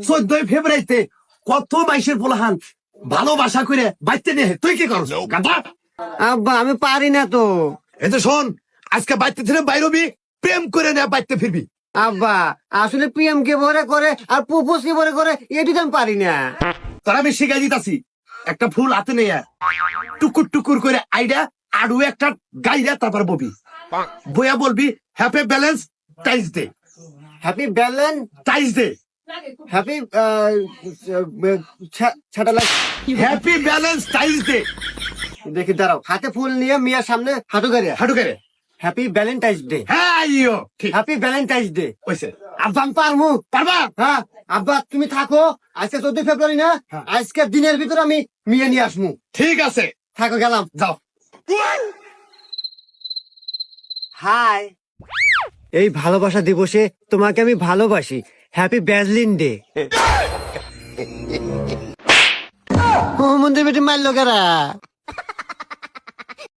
14 ফেব্রুয়ারিতে কত মাইশের পোলাহান ভালোবাসা করে বাইতে নিয়ে তুই কি করছ গাধা? আব্বা আমি পারি না তো। এই তো শোন, আজকে বাইতে থেকে বাইরবি, প্রেম করে না বাইতে ফিরবি। আব্বা আসলে পিএম কে ভরে করে আর প্রপোজ কে ভরে করে এটি তো আমি পারি না। তারা আমি শিখাই দিতাছি, একটা ফুল হাতে নিয়ে টুকুর টুকুর করে আইডা আড়ু একটা গাইরা তারপর ববি বইয়া বলবি happy Valentine's day, happy Valentine's day, happy satellite. Happy Valentine's day. দেখি দাঁড়াও, হাতে ফুল নিয়ে মিয়ার সামনে হাঁটু গাড়িয়া হাঁটু করে হ্যাপি ভ্যালেন্টাইন্স ডে। হ্যাঁ আইও ঠিক হ্যাপি ভ্যালেন্টাইন্স ডে। হইছে। আব্বা আমি পারবো। পারবা? হ্যাঁ আব্বা তুমি থাকো, আজকে 14 ফেব্রুয়ারি না, হ্যাঁ। আজকের দিনের ভিতর আমি মিয়া নিয়ে আসবো। ঠিক আছে, থাকো, গেলাম। যাও। হাই, এই ভালোবাসা দিবসে তোমাকে আমি ভালোবাসি। Happy ব্যাজলিন day. ও মন্দির বেটি মারলো কারা?